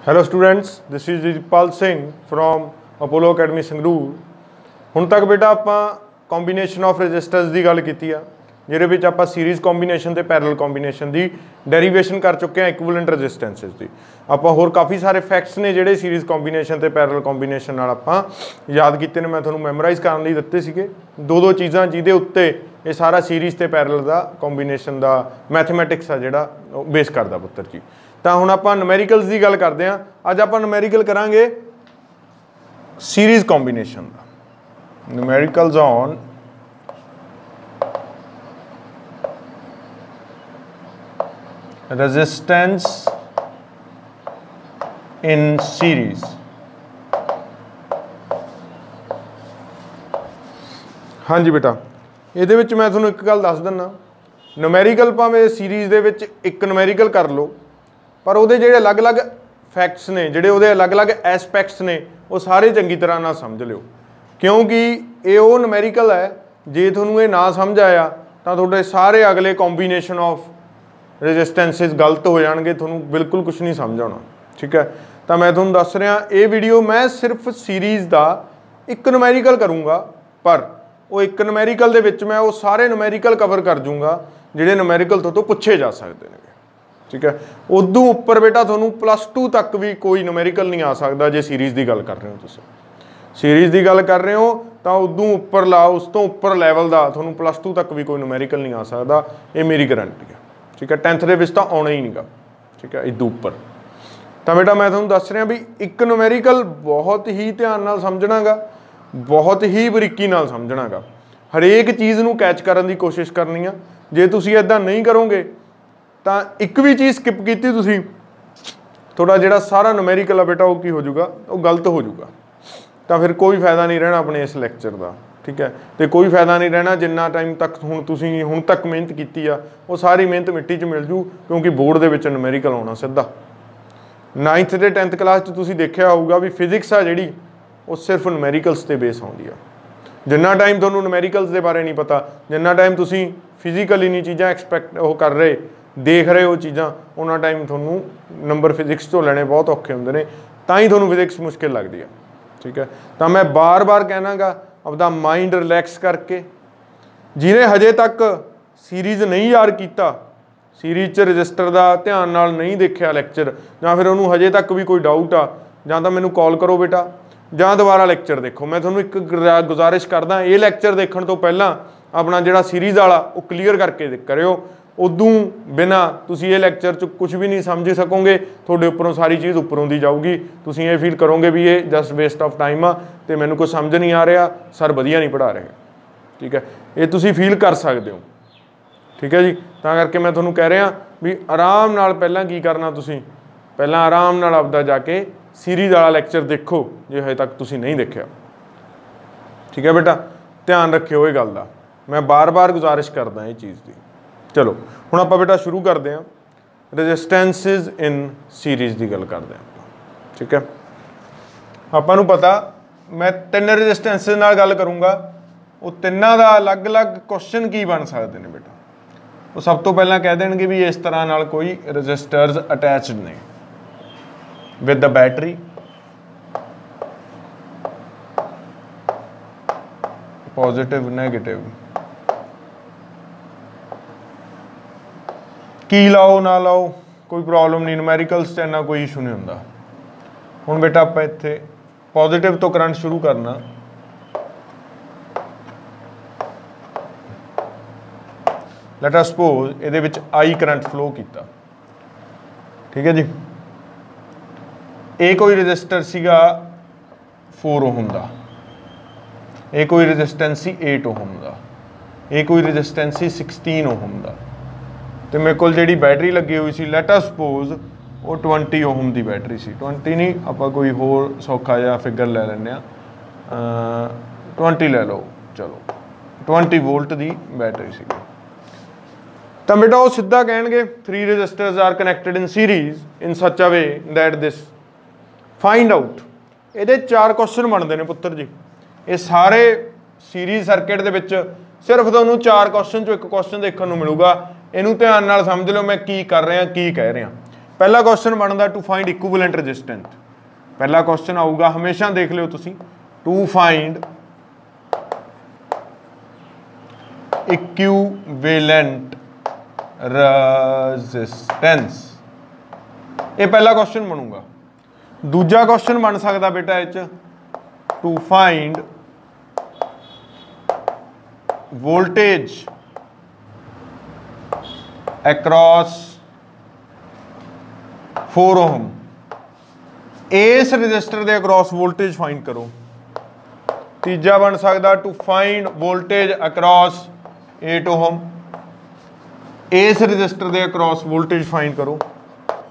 Hello students, this is Jitpal Singh from Apollo academy Sangrur. हुण तक बेटा आपां कॉम्बीनेशन ऑफ रजिस्टर्स की गल की आ, जिहदे विच आपां सीरीज़ कॉम्बीनेशन ते पैरल कॉम्बीनेशन की डेरीवेशन कर चुके हैं इक्विवेलेंट रजिस्टेंसिस की। आपां होर काफ़ी सारे फैक्ट्स ने जिहड़े सीरीज़ कॉम्बीनेशन ते पैरल कॉम्बीनेशन नाल आपां याद कीते ने, मैं तुहानूं मैमोराइज़ करन लई दित्ते सीगे। दो चीज़ां जिहदे उत्ते ये सारा सीरीज़ ते पैरल दा कॉम्बीनेशन दा मैथमैटिक्स आ जिहड़ा बेस करदा पुत्तर जी। तो हुण आपां न्यूमेरिकल्स की गल करते हैं। अज आपां न्यूमेरिकल करांगे सीरीज़ कॉम्बीनेशन दा, numericals on resistance in series. हाँ जी बेटा, ਇਹਦੇ ਵਿੱਚ मैं ਤੁਹਾਨੂੰ एक गल दस दिना, न्यूमेरिकल भावें सीरीज़ ਦੇ ਵਿੱਚ एक न्यूमेरिकल कर लो, पर ਉਹਦੇ ਜਿਹੜੇ अलग-अलग फैक्ट्स ने, ਜਿਹੜੇ ਉਹਦੇ अलग-अलग एस्पैक्ट्स ने, वो सारे चंगी तरह ना समझ लिओ, क्योंकि ये वो न्यूमेरिकल है जे ਤੁਹਾਨੂੰ ਇਹ ना समझ आया तो ਤੁਹਾਡੇ सारे अगले कॉम्बीनेशन ऑफ रजिस्टेंसिस गलत हो जाएंगे, ਤੁਹਾਨੂੰ बिल्कुल कुछ नहीं समझ आना। ठीक है, तो मैं ਤੁਹਾਨੂੰ दस रहा ये वीडियो मैं सिर्फ सीरीज़ का एक न्यूमेरिकल करूँगा, पर वो एक न्यूमेरिकल दे विच मैं वो सारे न्यूमेरिकल कवर कर दूँगा जिहड़े न्यूमेरिकल तो पूछे जा सकते हैं। ठीक है, उदों उपर बेटा तुहानूं +2 तक भी कोई न्यूमेरिकल नहीं आ सकता जे सीरीज़ की गल कर रहे हो। तुसीं सीरीज़ की गल कर रहे हो तो उदों उपर ला, उस तो उपर लैवल का तुहानूं +2 तक भी कोई न्यूमेरिकल नहीं आ सकता, ये मेरी गारंटी है। ठीक है, 10th दे विच तां आउणा ही नहीं गा। ठीक है, इदों उपर तो बेटा मैं तुहानूं दस रहा भी एक न्यूमेरिकल बहुत ही ध्यान नाल समझना गा, बहुत ही बरीकी नाल समझना गा, हरेक चीज़ नूं कैच करन दी कोशिश करनी आ। जे तुसीं इदां नहीं करोगे तो एक भी चीज़ स्किप की तुसीं, थोड़ा जिहड़ा सारा न्यूमेरिकल आ बेटा वो की हो जाऊगा, वो गलत हो जाऊगा, तो फिर कोई फायदा नहीं रहना अपने इस लैक्चर का। ठीक है, तो कोई फायदा नहीं रहना जिन्ना टाइम तक हुण तुसीं हुण तक मेहनत की आ, वो सारी मेहनत मिट्टी 'च मिल जू, क्योंकि बोर्ड दे विच न्यूमेरिकल आउणा सीधा। 9th ते 10th क्लास तुसीं देखिया होऊगा भी फिजिक्स आ जिहड़ी वो सिर्फ न्यूमेरिकल्स ते बेस आउंदी आ। जिन्ना टाइम तुहानूं न्यूमेरिकल्स दे बारे नहीं पता, जिन्ना टाइम तुसीं फिजिकली नहीं चीज़ां एक्सपैक्ट वो कर रहे, देख रहे हो चीज़ां, उन्ना टाइम तुहानूं नंबर फिजिक्स तो लैणे बहुत औखे हुंदे ने, तां ही तुहानूं फिजिक्स मुश्किल लगदी है। ठीक है, तो मैं बार बार कहना गा अपना माइंड रिलैक्स करके, जिन्हें हजे तक सीरीज़ नहीं याद किया, सीरीज़ च रजिस्टर का ध्यान नाल नहीं देखिया लैक्चर, जां फिर उन्होंने हजे तक भी कोई डाउट आ, जां तां मैनूं कॉल करो बेटा, जां दोबारा लैक्चर देखो। मैं तुहानूं एक गुजारिश करदा, ये लैक्चर देखण तो पहलां अपना जिहड़ा सीरीज़ वाला वो क्लीयर करके करिओ, उदों बिना तुसीं ये लैक्चर च कुछ भी नहीं समझ सकोगे, तुहाडे उपरों सारी चीज़ उपरों दी जाऊगी, तुसीं ये फील करोगे भी ये जस्ट वेस्ट ऑफ टाइम आ ते मैनूं कुछ समझ नहीं आ रहा, सर वधिया नहीं पढ़ा रहे। ठीक है, ये तुसीं फील कर सकते हो। ठीक है जी, तां करके मैं तुहानूं कह रहा भी आराम नाल पहलां की करना, तुसीं पहलां आराम नाल आपदा जाके सीरीज़ वाला लैक्चर देखो जे हजे तक तुसीं नहीं देखिया। ठीक है बेटा, ध्यान रखिओ ये गल दा, मैं बार बार गुजारिश करदा ये चीज़ की। चलो हुण आपां बेटा शुरू करते हैं रजिस्टेंसिस इन सीरीज़ की गल करते हैं। ठीक है, आपां नूं पता मैं 3 रजिस्टेंसिस नाल गल करूँगा, वो तिन्नां दा अलग अलग क्वेश्चन की बन सकते हैं बेटा। वो सब तो पहलां कह देणगे भी इस तरह नाल कोई रजिस्टर्स अटैचड ने with the battery, positive negative, की लाओ ना लाओ कोई प्रॉब्लम नहीं, न्यूमेरिकल्स इन्ना कोई इशू नहीं होंदा। हुण बेटा आपां इत्थे पॉजिटिव तो करंट शुरू करना। लेट अस सपोज इहदे विच आई करंट फ्लो कीता। ठीक है जी, ये कोई रजिस्टर सीगा 4 ओम दा, ये कोई रजिस्टेंस सी 8 ओम दा, ये कोई रजिस्टेंस सी 16 ओम दा, तो मेरे को जी बैटरी लगी हुई सी, लेट अस सपोज वो 20 ओम की बैटरी सी, 20 नहीं आप कोई होर सौखा जहा फिगर ले लें, 20 ले लो, चलो 20 वोल्ट की बैटरी सी। तो बेटा वो सीधा कहेंगे 3 registers are connected in series in such a way that this find out. ये 4 क्वेश्चन बनते हैं पुत्र जी, ये सारे सीरीज़ सर्किट के सिर्फ तुहानूं 4 क्वेश्चन चो एक क्वेश्चन देखने को मिलूगा। इनू ध्यान नाल समझ लो मैं की कर रहा की कह रहा। पहला क्वेश्चन बनता टू फाइंड इक्विवेलेंट रेजिस्टेंस। पहला क्वेश्चन आऊगा, हमेशा देख लियो तुसी, टू फाइंड इक्विवेलेंट रेजिस्टेंस, ये पहला क्वेश्चन बनूगा। दूजा क्वेश्चन बन सकता बेटा इस टू फाइंड वोल्टेज अक्रॉस 4 ओम, इस रजिस्टर के अक्रॉस वोल्टेज फाइंड करो। तीजा बन सकता टू फाइंड वोल्टेज अक्रॉस 8 ओम, इस रजिस्टर के अक्रॉस वोल्टेज फाइंड करो।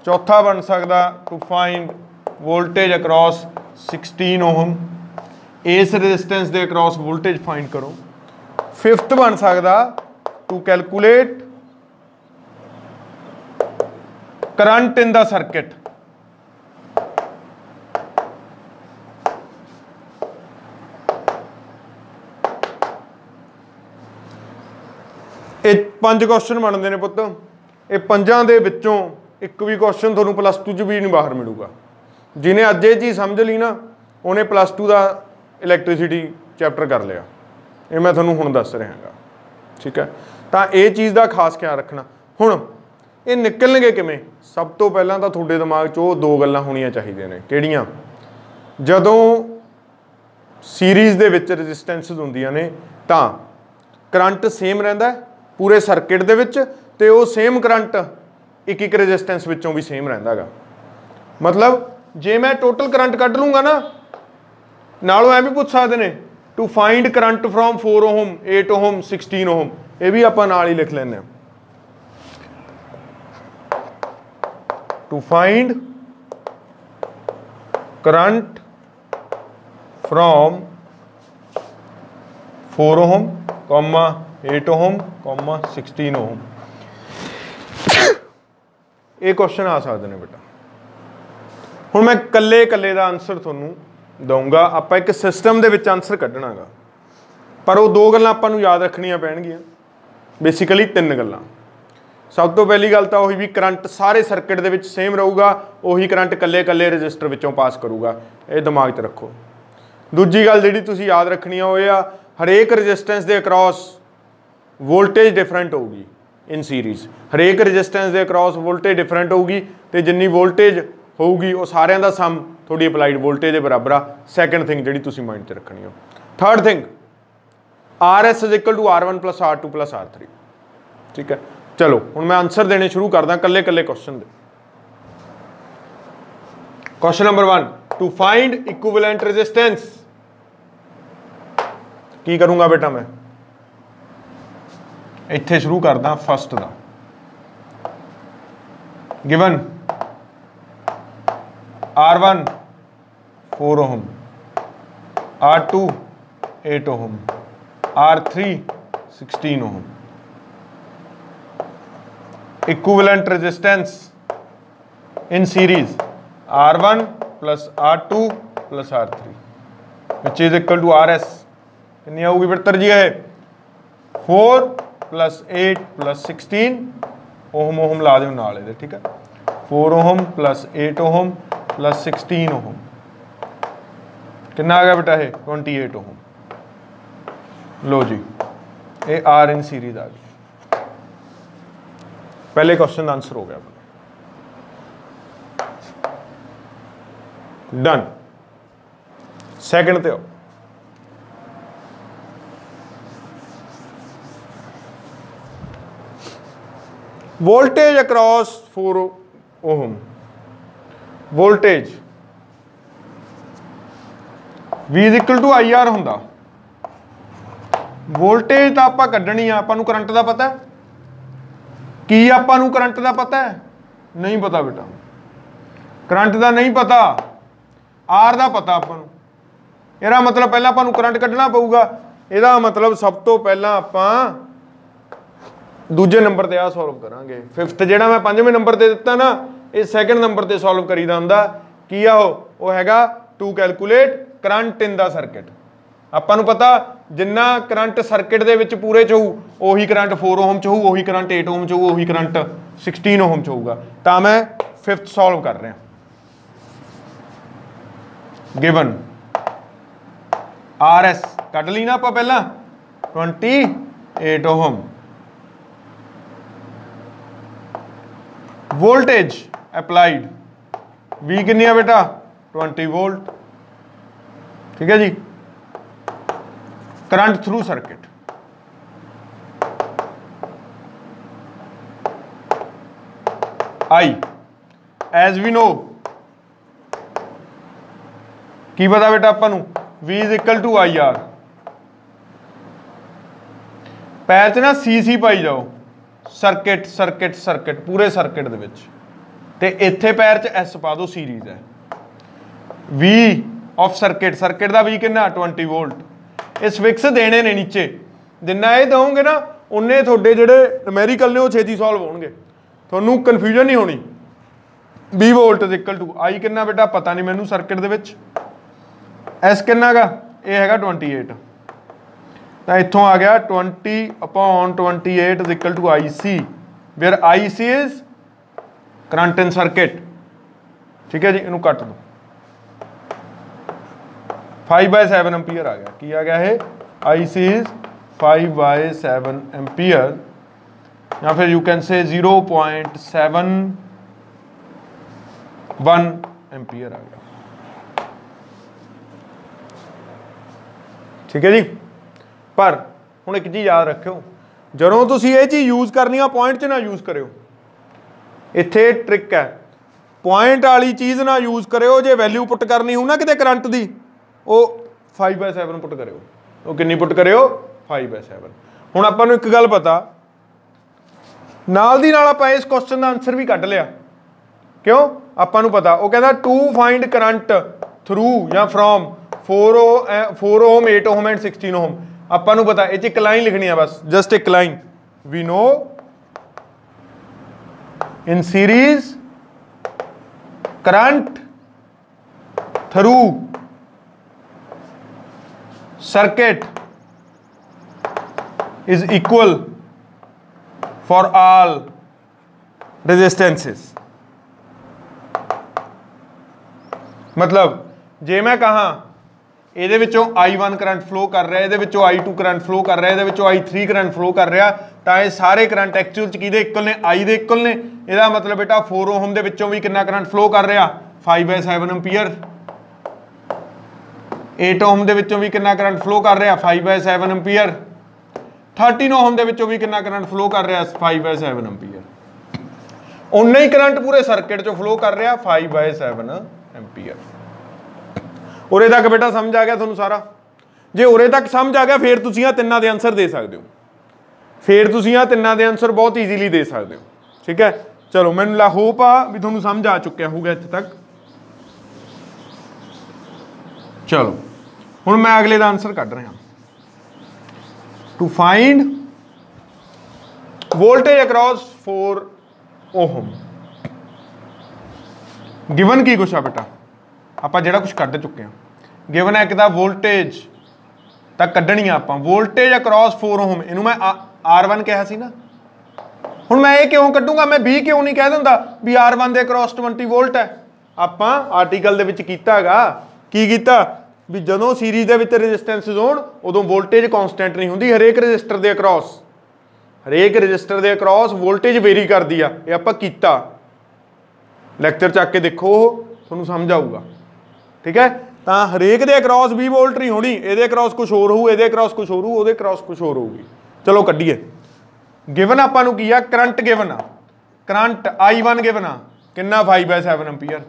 चौथा बन सकता to find voltage across 16 ohm, इस रजिस्टेंस के अक्रॉस वोल्टेज फाइंड करो। फिफ्थ बन सकता to calculate current in the circuit, ਇਹ 5 क्वेश्चन बनते हैं पुत। ये 5 ਦੇ ਵਿੱਚੋਂ एक भी क्वेश्चन ਤੁਹਾਨੂੰ +2 ਚ भी नहीं बाहर मिलूगा। जिन्हें अज ये चीज़ समझ ली ना, उन्हें +2 का इलैक्ट्रिसिटी चैप्टर कर लिया। ये मैं ਤੁਹਾਨੂੰ ਹੁਣ दस रहा गा, ठीक है। तो ये चीज़ का खास ख्याल रखना। हुण ये निकलणगे किवें? सब तो पहलां तां तुहाडे दिमाग 'ਚ ਉਹ 2 गल्लां होणीਆਂ ਚਾਹੀਦੀਆਂ ने। किहड़ियां? ਜਦੋਂ सीरीज़ ਦੇ ਵਿੱਚ रजिस्टेंसिस ਹੁੰਦੀਆਂ ने ਤਾਂ करंट सेम रहिंदा पूरे सर्किट दे विच, ते वो सेम करंट एक रजिस्टेंस विचों भी सेम रहिंदा गा। मतलब जे मैं टोटल करंट कढ लूँगा ना, नालों ऐ भी पूछ सकते हैं टू फाइंड करंट फ्रॉम 4 ओम, 8 ओम, 16 ओम, ये भी आपां नाल ही लिख लैंदे। टू फाइंड करंट फ्रॉम 4 ओम, 8 ओम, 16 ओम, ये क्वेश्चन आ सकते हैं बेटा। हुण मैं कल्ले कल्ले का आंसर तुहानूं दूंगा। आपां एक सिस्टम दे विच आंसर कढना गा, पर वो 2 गल्लां आपां नूं याद रखणियां पैणगियां। बेसिकली 3 गल्लां। सब तो पहली गल तो वही भी करंट सारे सर्किट दे विच सेम रहूगा, उही करंट कल्ले कल्ले रजिस्टर विचों पास करूगा, ये दिमाग 'च रखो। दूजी गल जिहड़ी तुसीं याद रखनी आ, वो आ हरेक रजिस्टेंस के अक्रॉस वोल्टेज डिफरेंट होगी इन सीरीज़। हरेक रजिस्टेंस के अक्रॉस वोल्टेज डिफरेंट होगी, तो जिन्नी वोल्टेज होगी वो सारिਆਂ ਦਾ सम थोड़ी अपलाइड वोल्टेज के बराबर आ। सैकेंड थिंग जिहड़ी तुसीं माइंड 'ਚ रखनी हो। Third thing RS is equal to R1 + R2 + R3, ठीक है। चलो हुण मैं आंसर देने शुरू करदा कल्ले कल्ले क्वेश्चन दे। Question number 1, to find equivalent resistance. की करूँगा बेटा, मैं इत्थे शुरू करदा फस्ट दा। Given R1 4 ohm, R2 8 ohm, R3 16 ohm. Equivalent resistance in series R1 + R2 + R3 which is equal to RS। कितनी आऊगी फिर तरजीह है? 4 + 8 + 16 ओम। ओम ला दो नाल इहदे, ठीक है। 4 ओम + 8 ओम + 16 ओम, कितना आ गया बेटा? है 28 ओम। लो जी, ये R इन सीरीज आ गई। पहले क्वेश्चन का आंसर हो गया, डन। सैकेंड ते आओ। Voltage across 4 ohm, voltage V is equal to IR हुंदा। वोल्टेज तो आपां कड्ढणी आ, आपां नूं करंट दा पता है। की आपां नूं करंट दा पता है? नहीं पता बेटा, करंट दा नहीं पता, R दा पता आपां नूं। इहदा मतलब पहला आपां नूं करंट कड्ढना पऊगा। इहदा मतलब सब तो पहला आपां दूजे नंबर ते आ सॉल्व करांगे। फिफ्थ जिहड़ा मैं 5वें नंबर ते दित्ता ना, ये सैकेंड नंबर ते सॉल्व करीदा हुंदा। की आ वो हैगा to calculate current in the circuit. आपां नूं पता जिन्ना करंट सर्किट दे विच पूरे च होऊ, उही करंट 4 ओम च होऊ, उही करंट 8 ओम च होऊ, उही करंट 16 ओम च होऊगा। तां मैं 5th सॉल्व कर रहे हैं। गिवन आर एस कट ली ना आप पहला 28 ओम। वोल्टेज अप्लाइड V कितनी है बेटा 20 वोल्ट। ठीक है जी। Current through circuit I as we know की पता बेटा ਆਪਾਂ ਨੂੰ V is equal to I R. पैर च ना सी पाई जाओ सर्किट सर्किट सर्किट पूरे सर्किट दे विच ते इत्थे पैर च एस पा दो सीरीज है। V ऑफ सर्किट सर्किट दा V कितना 20 वोल्ट। इस फिक्स देने ने नीचे जिन्ना ये दोगे ना उन्ने थोड़े जेडे न्यूमेरिकल ने वो छेती सॉल्व होणगे थोनू कन्फ्यूजन नहीं होनी। 20 वोल्ट इज इक्वल टू आई कितना बेटा पता नहीं मैनू सर्किट दे विच एस कितना गा ये हैगा 28 तो इत्थों आ गया 20/28 is equal to I C where I C is current in circuit. ठीक है जी इनू कट दो 5/7 एम्पीयर आ गया की आ गया है आई सी इज 5/7 एम्पीयर या फिर यू कैन से 0.71 एम्पीयर आ गया। ठीक है जी। पर हुण एक चीज याद रखियो जदों तुसीं ये चीज यूज करनी आ पॉइंट च ना यूज करियो। इत्थे ट्रिक है पॉइंट वाली चीज ना यूज करियो जे वैल्यू पुट करनी हो ना किते करंट दी वो 5/7 पुट करियो। वो कितनी पुट करियो 5/7। हुण आपां नूं एक गल पता नाल दी नाल आपां इस क्वेश्चन दा आंसर भी कढ लिया क्यों आपां नूं पता वो कहता टू फाइंड करंट थ्रू या फ्रॉम 4 ओम 8 ओम एंड 16 ओम। आपां नूं पता एक लाइन लिखनी है बस जस्ट एक line we know in series current through circuit is equal for all resistances। मतलब जे मैं कहा ਇਹਦੇ ਵਿੱਚੋਂ I1 करंट फ्लो कर रहा है ਇਹਦੇ ਵਿੱਚੋਂ I2 करंट फ्लो कर रहा है ਇਹਦੇ ਵਿੱਚੋਂ I3 करंट फ्लो कर रहा ਤਾਂ ਇਹ ਸਾਰੇ करंट एक्चुअल ਚ ਕਿਹਦੇ ਇਕੁਅਲ ਨੇ I ਦੇ ਇਕੁਅਲ ਨੇ। ਇਹਦਾ मतलब बेटा 4 ओम ਦੇ ਵਿੱਚੋਂ ਵੀ ਕਿੰਨਾ करंट फ्लो कर रहा 5/7 एम्पीयर। 8 ओम ਦੇ ਵਿੱਚੋਂ ਵੀ ਕਿੰਨਾ करंट फ्लो कर रहा 5/7 एम्पीयर। 13 ओम ਦੇ ਵਿੱਚੋਂ ਵੀ ਕਿੰਨਾ करंट फ्लो कर रहा 5/7 एम्पीयर। उन्ना ही करंट पूरे सर्किट चो फ्लो कर रहा 5/7 एम्पीयर। उरे तक बेटा समझ आ गया तुहानू सारा। जे उरे तक समझ आ गया फिर तुसीं आ तिन्नां दे आंसर दे सकदे हो। फिर तुसीं आ तिन्नां दे आंसर बहुत ईजीली दे सकदे हो। ठीक है चलो मैनूं होप आ भी तुहानू समझ आ चुकिया होगा इत्थे तक। चलो हुण मैं अगले दा आंसर कढ रहा to find voltage across 4 ohm. Given की कुछ आ बेटा आप जिहड़ा कुछ कढ चुके हैं गिवन है कि वोल्टेज तक कढ़नी आप वोल्टेज अक्रॉस 4 ओम। इनू मैं R1 कहा सी ना हुण मैं ये क्यों कढूंगा मैं B क्यों नहीं कह दिंदा भी R1 दे अक्रॉस 20 वोल्ट है। आप आर्टिकल दे विच कीता हैगा की कीता भी जदों सीरीज दे विच रेजिस्टेंसिस होण उदों वोल्टेज कॉन्सटेंट नहीं हुंदी। हरेक रजिस्टर दे अक्रॉस वोल्टेज वेरी करदी आ। ये आपां कीता लैक्चर च आके देखो तुहानूं समझ आऊगा। ठीक है तो हरेक दे अक्रॉस 20 वोल्ट नहीं होनी ये अक्रॉस कुछ होर होऊ ये अक्रॉस कुछ होर होऊ अक्रॉस कुछ होर होगी। चलो कड्ढीए गिवन आपां नूं की आ करंट गिवन आ करंट I1 गिवन आ किन्ना 5/7 एम्पीयर।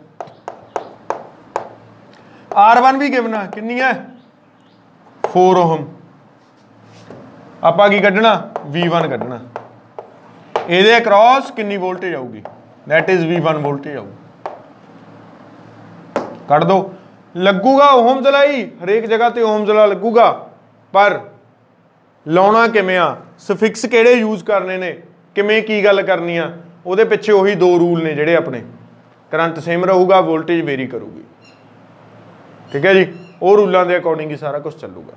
R1 भी गिवन आ कितनी है 4 ओम। आपां की कड्ढना V1 कड्ढना ये अक्रॉस कितनी वोल्टेज आऊगी दैट इज V1 वोल्टेज आऊगी। कट दो लगूगा ओहम्स लाई हरेक जगह ते ओहम्स ला लगूगा पर लाउणा किवें आ सफिक्स किहड़े यूज करने ने किवें की गल करनी आ उहदे पिछे उही दो रूल ने जिहड़े अपने करंट सेम रहूगा वोल्टेज वेरी करूगी। ठीक है जी वो रूलों के अकॉर्डिंग ही सारा कुछ चलूगा।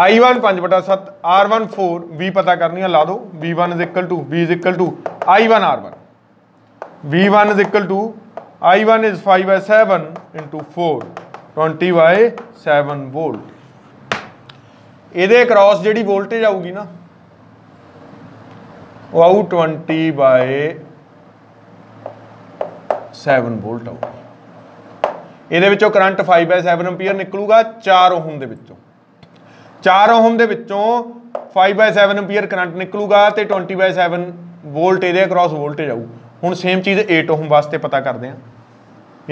I1 5/7 R1 4 V पता करनी है ला दो V1 is equal to I1 R1 V1 is equal to I1 is 5/7 into 4 20/7 volt. ਇਹਦੇ अक्रॉस ਜਿਹੜੀ वोल्टेज आऊगी ना वो आऊ 20/7 वोल्ट आऊगी। ਇਹਦੇ ਵਿੱਚੋਂ करंट 5/7 एंपीयर निकलूगा 4 ओहम ਦੇ ਵਿੱਚੋਂ। 4 ओहम ਦੇ ਵਿੱਚੋਂ 5/7 एंपीयर करंट निकलूगा ਤੇ 20/7 वोल्ट ਇਹਦੇ अक्रॉस वोल्टेज आऊ। ਹੁਣ सेम चीज़ 8 ओहम वास्ते पता करते हैं।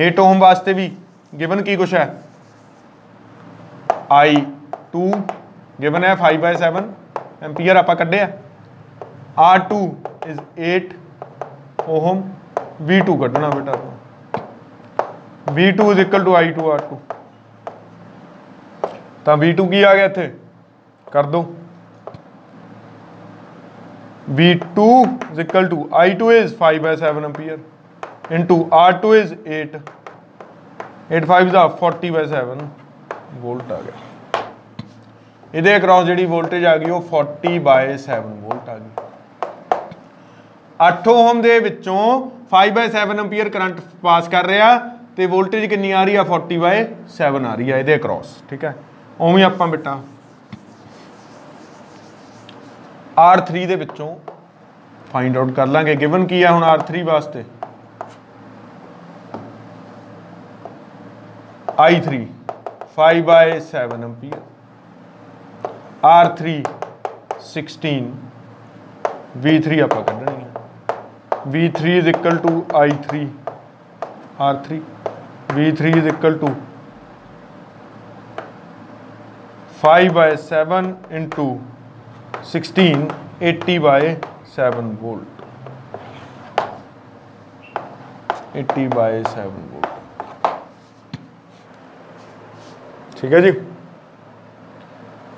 8 ओहम वास्ते भी गिवन की कुछ है I2 गिवन है 5/7 एंपीयर आप कढ़े R2 इज 8 ओहम V2 कढ़ना बेटा V2 is equal to I2 R2 तो V2 की आ गया इत्थे कर दो V2 is equal to I2 is 5/7 ampere into R2 is 8 5 40/7 volt आ गया। ਇਹਦੇ ਅਕਰॉस ਜਿਹੜੀ ਵੋਲਟੇਜ ਆ ਗਈ ਉਹ 40/7 ਵੋਲਟ ਆ ਗਈ। 8 ओहम ਦੇ ਵਿੱਚੋਂ 5/7 ਐਂਪੀਅਰ ਕਰੰਟ ਪਾਸ ਕਰ ਰਿਹਾ ਤੇ ਵੋਲਟੇਜ ਕਿੰਨੀ ਆ ਰਹੀ ਆ 40/7 ਆ ਰਹੀ ਆ ਇਹਦੇ ਅਕਰॉस। ਠੀਕ ਹੈ ਉਵੇਂ ਆਪਾਂ ਬੇਟਾ R3 ਦੇ ਵਿੱਚੋਂ ਫਾਈਂਡ ਆਊਟ ਕਰ ਲਾਂਗੇ। ਗਿਵਨ ਕੀ ਆ ਹੁਣ R3 ਵਾਸਤੇ I3 5/7 एंपीयर R3 16 V3 आप कढ़नी है V3 is equal to I3 R3 V3 is equal to 5/7 into 16 80/7 volt 80/7 volt. ठीक है जी।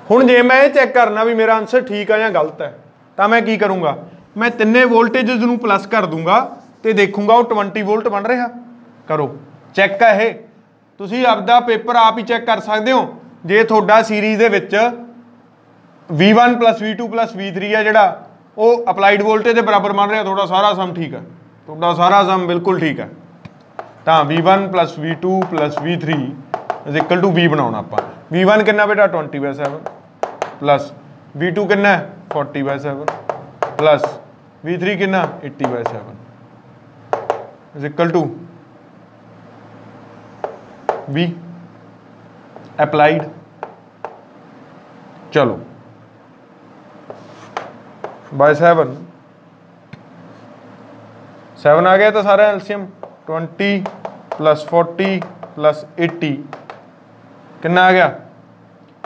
ਹੁਣ ਜੇ ਮੈਂ ਇਹ ਚੈੱਕ ਕਰਨਾ ਵੀ ਮੇਰਾ ਆਨਸਰ ਠੀਕ ਆ ਜਾਂ ਗਲਤ ਹੈ ਤਾਂ ਮੈਂ ਕੀ ਕਰੂੰਗਾ ਮੈਂ ਤਿੰਨੇ ਵੋਲਟੇजेस ਨੂੰ ਪਲੱਸ ਕਰ ਦੂੰਗਾ ਤੇ ਦੇਖੂੰਗਾ ਉਹ 20 ਵੋਲਟ ਬਣ ਰਿਹਾ। ਕਰੋ ਚੈੱਕ ਹੈ ਇਹ ਤੁਸੀਂ ਆਪਦਾ ਪੇਪਰ ਆਪ ਹੀ ਚੈੱਕ ਕਰ ਸਕਦੇ ਹੋ। ਜੇ ਤੁਹਾਡਾ ਸੀਰੀਜ਼ ਦੇ ਵਿੱਚ V1 + V2 + V3 ਹੈ ਜਿਹੜਾ ਉਹ ਅਪਲਾਈਡ ਵੋਲਟੇਜ ਦੇ ਬਰਾਬਰ ਬਣ ਰਿਹਾ ਤੁਹਾਡਾ ਸਾਰਾ ਸਮ ਠੀਕ ਹੈ ਤੁਹਾਡਾ ਸਾਰਾ ਸਮ ਬਿਲਕੁਲ ਠੀਕ ਹੈ ਤਾਂ V1 + V2 + V3 is equal to V बनाना आप V1 कितना बेटा 20/7 प्लस V2 कितना 40/7 प्लस V3 कितना 80/7 is equal to V applied. चलो बाय 7 आ गया तो सारा एलसीएम 20 + 40 + 80 कितना आ गया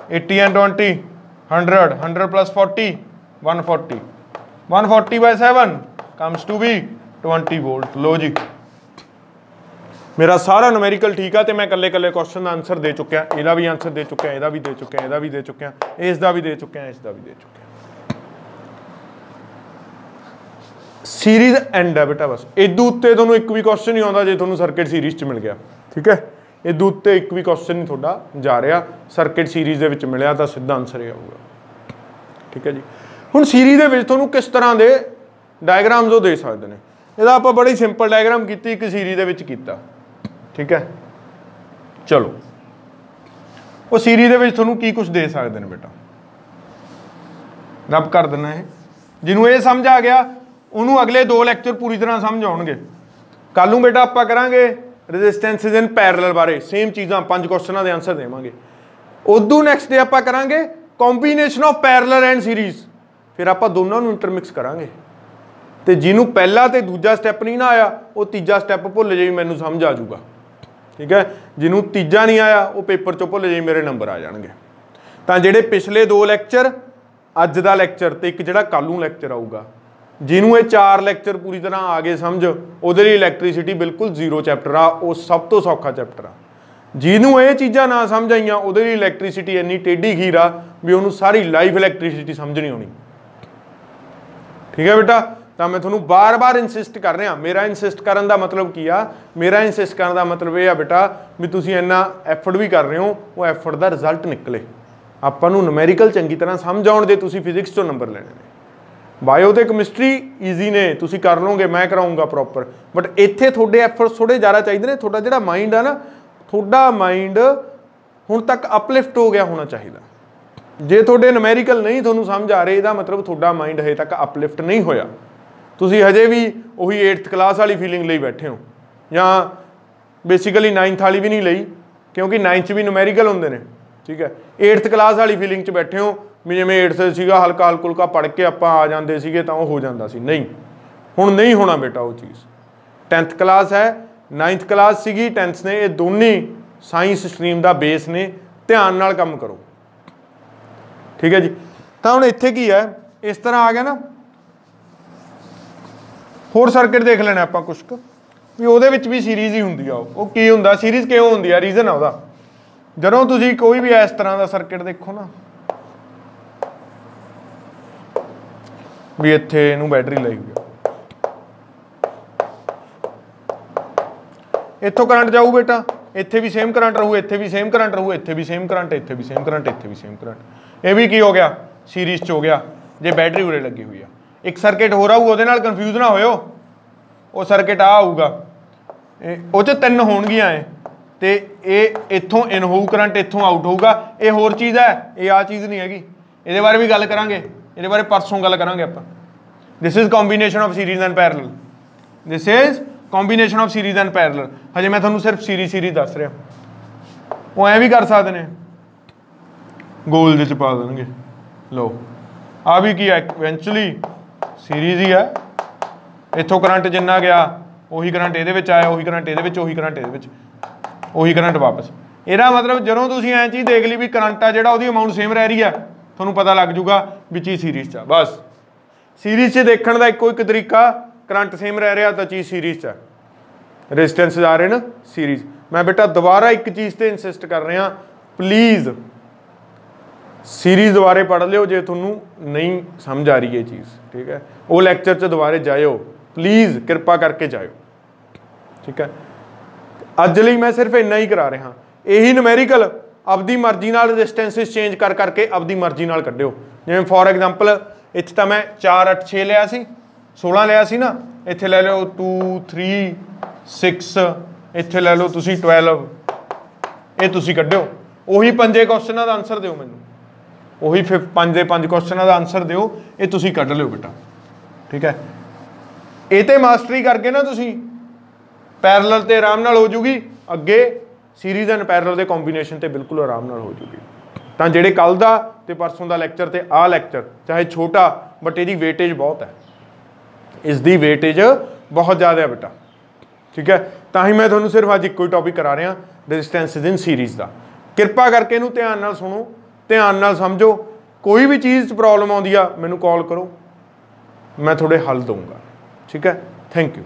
80 and 20 100 100 + 40 140 140/7 comes to be 20 volt. लो जी मेरा सारा न्यूमेरिकल ठीक है तो मैं कल्ले कल्ले क्वेश्चन का आंसर दे चुकिया ਇਹਦਾ भी आंसर दे चुकिया ਇਹਦਾ भी दे चुकिया ਇਹਦਾ भी दे चुकिया इसका भी दे चुकिया इसका भी दे चुकिया। सीरीज एंड है बेटा बस इदू उत्ते तुहानूं एक भी क्वेश्चन नहीं आता जे तुहानूं सर्किट सीरीज च मिल गया। ठीक है इदू उत्ते एक भी क्वेश्चन नहीं तुहाडा जा रहा सर्किट सीरीज दे विच मिलिया तो सीधा आंसर ही आऊगा। ठीक है जी हुण सीरीज दे विच तुहानूं किस तरह के डायग्राम्स वो दे सकते हैं ਇਹਦਾ ਆਪਾਂ बड़ी सिंपल डायग्राम की एक सीरीज दे विच कीता। ठीक है चलो वो सीरीज दे विच तुहानूं की कुछ दे सकते हैं बेटा रब कर देना है जिन्हों ये समझ आ गया उन्होंने अगले 2 लैक्चर पूरी तरह समझ आउणगे। कल नूं बेटा आपां करांगे रेजिस्टेंसिस इन पैरेलल बारे सेम चीज़ां 5 क्वेश्चनों के आंसर देवांगे। उदू नैक्सट डे आपां करांगे combination of parallel and series फिर आपां दोनों नूं इंटरमिक्स करांगे तो जिन्हों पहला तो दूजा स्टैप नहीं ना आया वो तीजा स्टैप भुल जाए मैनूं समझ आ जाऊगा। ठीक है जिन्हों तीजा नहीं आया वो पेपर चों भुल जाए मेरे नंबर आ जाएंगे। तो जिहड़े पिछले 2 लैक्चर अज का लैक्चर तो एक जिहड़ा कल नूं लैक्चर आऊगा जिन्हों ये 4 लैक्चर पूरी तरह आ गए समझ उहदे लई इलैक्ट्रिसिटी बिल्कुल 0 चैप्टर आ वो सब तो सौखा चैप्टर आ। जिन्हों ये चीज़ां ना समझ आईयां उहदे लई इलैक्ट्रिसिटी इन्नी टेढ़ी खीर आ भी उन्होंने सारी लाइफ इलैक्ट्रिसिटी समझ नहीं आउणी। ठीक है बेटा तो मैं थोनों बार बार इंसिस्ट कर रहा मेरा इंसिस्ट करन दा मतलब की आ मेरा इंसिस्ट करन दा मतलब यह आ बेटा भी तुसीं इन्ना एफर्ट भी कर रहे हो वो एफर्ट का रिजल्ट निकले आपां नूं न्यूमेरिकल चंगी तरह समझ आउण दे तुसीं फिजिक्स चों नंबर लेने ने। ਬਾਇਓ ਤੇ ਕੈਮਿਸਟਰੀ ਈਜ਼ੀ ਨੇ, ਤੁਸੀਂ ਕਰ ਲਓਗੇ, ਮੈਂ ਕਰਾਉਂਗਾ ਪ੍ਰੋਪਰ, ਬਟ ਇੱਥੇ ਤੁਹਾਡੇ ਐਫਰਟਸ ਥੋੜ੍ਹੇ ਜ਼ਿਆਦਾ ਚਾਹੀਦੇ ਨੇ। ਤੁਹਾਡਾ ਜਿਹੜਾ ਮਾਈਂਡ ਆ ਨਾ, ਤੁਹਾਡਾ ਮਾਈਂਡ ਹੁਣ ਤੱਕ ਅਪਲਿਫਟ ਹੋ ਗਿਆ ਹੋਣਾ ਚਾਹੀਦਾ। ਜੇ ਤੁਹਾਡੇ ਨੂਮੈਰੀਕਲ ਨਹੀਂ ਤੁਹਾਨੂੰ ਸਮਝ ਆ ਰਹੇ, ਇਹਦਾ ਮਤਲਬ ਤੁਹਾਡਾ ਮਾਈਂਡ ਹਜੇ ਤੱਕ ਅਪਲਿਫਟ ਨਹੀਂ ਹੋਇਆ। ਤੁਸੀਂ ਹਜੇ ਵੀ ਉਹੀ 8th ਕਲਾਸ ਵਾਲੀ ਫੀਲਿੰਗ ਲਈ ਬੈਠੇ ਹੋ, ਜਾਂ ਬੇਸਿਕਲੀ 9th ਵਾਲੀ ਵੀ ਨਹੀਂ ਲਈ, ਕਿਉਂਕਿ 9th 'ਚ ਵੀ ਨੂਮੈਰੀਕਲ ਹੁੰਦੇ ਨੇ, ਠੀਕ ਹੈ। 8th ਕਲਾਸ ਵਾਲੀ ਫੀਲਿੰਗ 'ਚ ਬੈਠੇ ਹੋ ਵੀ ਜਿਵੇਂ 8th ਸੀਗਾ, ਹਲਕਾ ਹਲਕਾ ਪੜ੍ਹ ਕੇ ਆਪਾਂ ਆ ਜਾਂਦੇ ਸੀਗੇ ਤਾਂ ਉਹ ਹੋ ਜਾਂਦਾ ਸੀ। ਨਹੀਂ, ਹੁਣ ਨਹੀਂ ਹੋਣਾ ਬੇਟਾ ਉਹ ਚੀਜ਼। 10th ਕਲਾਸ ਹੈ, 9th ਕਲਾਸ ਸੀਗੀ, 10th ਨੇ, ਇਹ ਦੋਨੇ ਸਾਇੰਸ ਸਟਰੀਮ ਦਾ ਬੇਸ ਨੇ। ਧਿਆਨ ਨਾਲ ਕੰਮ ਕਰੋ, ਠੀਕ ਹੈ ਜੀ। ਤਾਂ ਹੁਣ ਇੱਥੇ ਕੀ ਹੈ, ਇਸ ਤਰ੍ਹਾਂ ਆ ਗਿਆ ਨਾ। ਹੋਰ ਸਰਕਿਟ ਦੇਖ ਲੈਣਾ ਆਪਾਂ ਕੁਛ ਕੁ ਵੀ ਉਹਦੇ ਵਿੱਚ ਵੀ ਸੀਰੀਜ਼ ਹੀ ਹੁੰਦੀ ਆ। ਉਹ ਕੀ ਹੁੰਦਾ, ਸੀਰੀਜ਼ ਕਿਉਂ ਹੁੰਦੀ ਆ, ਰੀਜ਼ਨ ਆ ਉਹਦਾ। ਜਦੋਂ ਤੁਸੀਂ ਕੋਈ ਵੀ ਇਸ ਤਰ੍ਹਾਂ ਦਾ ਸਰਕਿਟ ਦੇਖੋ ਨਾ, ਵੀ ਇੱਥੇ ਇਹਨੂੰ ਬੈਟਰੀ ਲਾਈ ਹੋਈ ਆ, ਇੱਥੋਂ ਕਰੰਟ ਜਾਊ ਬੇਟਾ, ਇੱਥੇ ਵੀ ਸੇਮ ਕਰੰਟ ਰਹੂ, ਇੱਥੇ ਵੀ ਸੇਮ ਕਰੰਟ ਰਹੂ, ਇੱਥੇ ਵੀ ਸੇਮ ਕਰੰਟ, ਇੱਥੇ ਵੀ ਸੇਮ ਕਰੰਟ, ਇੱਥੇ ਵੀ ਸੇਮ ਕਰੰਟ। ਇਹ ਵੀ ਕੀ ਹੋ ਗਿਆ, ਸੀਰੀਜ਼ 'ਚ ਹੋ ਗਿਆ, ਜੇ ਬੈਟਰੀ ਉਰੇ ਲੱਗੀ ਹੋਈ ਆ। ਇੱਕ ਸਰਕਿਟ ਹੋਰ ਆਊ, ਉਹਦੇ ਨਾਲ ਕਨਫਿਊਜ਼ ਨਾ ਹੋਇਓ। ਉਹ ਸਰਕਿਟ ਆ ਆਊਗਾ, ਉਹ 'ਚ 3 ਹੋਣਗੀਆਂ ਏ, ਤੇ ਇਹ ਇੱਥੋਂ ਇਨ ਹੋਊ ਕਰੰਟ, ਇੱਥੋਂ ਆਊਟ ਹੋਊਗਾ। ਇਹ ਹੋਰ ਚੀਜ਼ ਹੈ, ਇਹ ਆ ਚੀਜ਼ ਨਹੀਂ ਹੈਗੀ। ਇਹਦੇ ਬਾਰੇ ਵੀ ਗੱਲ ਕਰਾਂਗੇ, ਇਹਦੇ ਬਾਰੇ ਪਰਸੋਂ ਗੱਲ ਕਰਾਂਗੇ ਆਪਾਂ। This is combination of series and parallel, this is combination of series and parallel. ਹਜੇ ਮੈਂ ਤੁਹਾਨੂੰ ਸਿਰਫ ਸੀਰੀਜ਼ ਦੱਸ ਰਿਹਾ। ਉਹ ਐਂ ਵੀ ਕਰ ਸਕਦੇ ਨੇ, ਗੋਲ ਜਿਹੇ 'ਚ ਪਾ ਦੇਣਗੇ। ਲਓ, ਆ ਵੀ ਕੀ ਹੈ, ਇਵੈਂਚੁਅਲੀ ਸੀਰੀਜ਼ ਹੀ ਹੈ। ਇੱਥੋਂ ਕਰੰਟ ਜਿੰਨਾ ਗਿਆ, ਉਹੀ ਕਰੰਟ ਇਹਦੇ ਵਿੱਚ ਆਇਆ, ਉਹੀ ਕਰੰਟ ਇਹਦੇ ਵਿੱਚ, ਉਹੀ ਕਰੰਟ ਇਹਦੇ ਵਿੱਚ, ਉਹੀ ਕਰੰਟ ਵਾਪਸ। ਇਹਦਾ ਮਤਲਬ ਜਦੋਂ ਤੁਸੀਂ ਐਂ ਚੀਜ਼ ਦੇਖ ਲਈ ਵੀ ਕਰੰਟ ਆ ਜਿਹੜਾ, ਉਹਦੀ ਅਮਾਊਂਟ ਸੇਮ ਰਹਿ ਰਹੀ ਹੈ, ਤੁਹਾਨੂੰ ਪਤਾ ਲੱਗ ਜੂਗਾ ਵੀ ਚੀਜ਼ ਸੀਰੀਜ਼ 'ਚ ਆ। ਬਸ ਸੀਰੀਜ਼ 'ਚ ਦੇਖਣ ਦਾ ਇੱਕੋ ਇੱਕ ਤਰੀਕਾ, ਕਰੰਟ ਸੇਮ ਰਹਿ ਰਿਹਾ ਤਾਂ ਚੀਜ਼ ਸੀਰੀਜ਼ 'ਚ ਆ, ਰੈਜ਼ਿਸਟੈਂਸ ਆ ਰਹੇ ਨਾ ਸੀਰੀਜ਼। ਮੈਂ ਬੇਟਾ ਦੁਬਾਰਾ ਇੱਕ ਚੀਜ਼ ਤੇ ਇਨਸਿਸਟ ਕਰ ਰਿਹਾ, ਪਲੀਜ਼ ਸੀਰੀਜ਼ ਦੁਬਾਰੇ ਪੜ੍ਹ ਲਿਓ ਜੇ ਤੁਹਾਨੂੰ ਨਹੀਂ ਸਮਝ ਆ ਰਹੀ ਇਹ ਚੀਜ਼, ਠੀਕ ਹੈ। ਉਹ ਲੈਕਚਰ 'ਚ ਦੁਬਾਰੇ ਜਾਇਓ, ਪਲੀਜ਼ ਕਿਰਪਾ ਕਰਕੇ ਜਾਇਓ, ਠੀਕ ਹੈ। ਅੱਜ ਲਈ ਮੈਂ ਸਿਰਫ ਇੰਨਾ ਹੀ ਕਰਾ ਰਿਹਾ। ਇਹੀ ਨੂਮੈਰੀਕਲ ਆਪਦੀ ਮਰਜ਼ੀ ਨਾਲ ਰੈਜ਼ਿਸਟੈਂਸਿਸ ਚੇਂਜ ਕਰ ਕਰਕੇ ਆਪਦੀ ਮਰਜ਼ੀ ਨਾਲ ਕੱਢਿਓ। ਜਿਵੇਂ ਫੋਰ ਐਗਜ਼ਾਮਪਲ ਇੱਥੇ ਤਾਂ ਮੈਂ 4 8 6 ਲਿਆ ਸੀ, 16 ਲਿਆ ਸੀ ਨਾ, ਇੱਥੇ ਲੈ ਲਓ 2 3 6, ਇੱਥੇ ਲੈ ਲਓ ਤੁਸੀਂ 12। ਇਹ ਤੁਸੀਂ ਕੱਢਿਓ, ਉਹੀ 5 ਕੁਐਸਚਨਾਂ ਦਾ ਆਨਸਰ ਦਿਓ ਮੈਨੂੰ, ਉਹੀ 5 ਦੇ 5 ਕੁਐਸਚਨਾਂ ਦਾ ਆਨਸਰ ਦਿਓ। ਇਹ ਤੁਸੀਂ ਕੱਢ ਲਿਓ ਬੇਟਾ, ਠੀਕ ਹੈ। ਇਹ ਤੇ ਮਾਸਟਰੀ ਕਰਕੇ ਨਾ ਤੁਸੀਂ ਪੈਰਲਲ ਤੇ ਆਰਾਮ ਨਾਲ ਹੋ ਜੂਗੀ, ਅੱਗੇ ਸੀਰੀਜ਼ ਐਂਡ ਪੈਰਲਲ ਦੇ ਕੰਬੀਨੇਸ਼ਨ ਤੇ ਬਿਲਕੁਲ ਆਰਾਮ ਨਾਲ ਹੋ ਜੂਗੀ। ਤਾਂ ਜਿਹੜੇ ਕੱਲ ਦਾ ਤੇ ਪਰਸੋਂ ਦਾ ਲੈਕਚਰ ਤੇ ਆਹ ਲੈਕਚਰ ਚਾਹੇ ਛੋਟਾ, ਬਟ ਇਹਦੀ ਵੇਟੇਜ ਬਹੁਤ ਹੈ, ਇਸ ਦੀ ਵੇਟੇਜ ਬਹੁਤ ਜ਼ਿਆਦਾ ਹੈ ਬੇਟਾ, ਠੀਕ ਹੈ। ਤਾਂ ਹੀ ਮੈਂ ਤੁਹਾਨੂੰ ਸਿਰਫ ਅੱਜ ਇੱਕੋ ਹੀ ਟੌਪਿਕ ਕਰਾ ਰਿਹਾ, ਰੈਜ਼ਿਸਟੈਂਸ ਇਨ ਸੀਰੀਜ਼ ਦਾ। ਕਿਰਪਾ ਕਰਕੇ ਇਹਨੂੰ ਧਿਆਨ ਨਾਲ ਸੁਣੋ, ਧਿਆਨ ਨਾਲ ਸਮਝੋ। ਕੋਈ ਵੀ ਚੀਜ਼ 'ਚ ਪ੍ਰੋਬਲਮ ਆਉਂਦੀ ਆ ਮੈਨੂੰ ਕਾਲ ਕਰੋ, ਮੈਂ ਤੁਹਾਡੇ ਹੱਲ ਦਊਂਗਾ, ਠੀਕ ਹੈ। Thank you.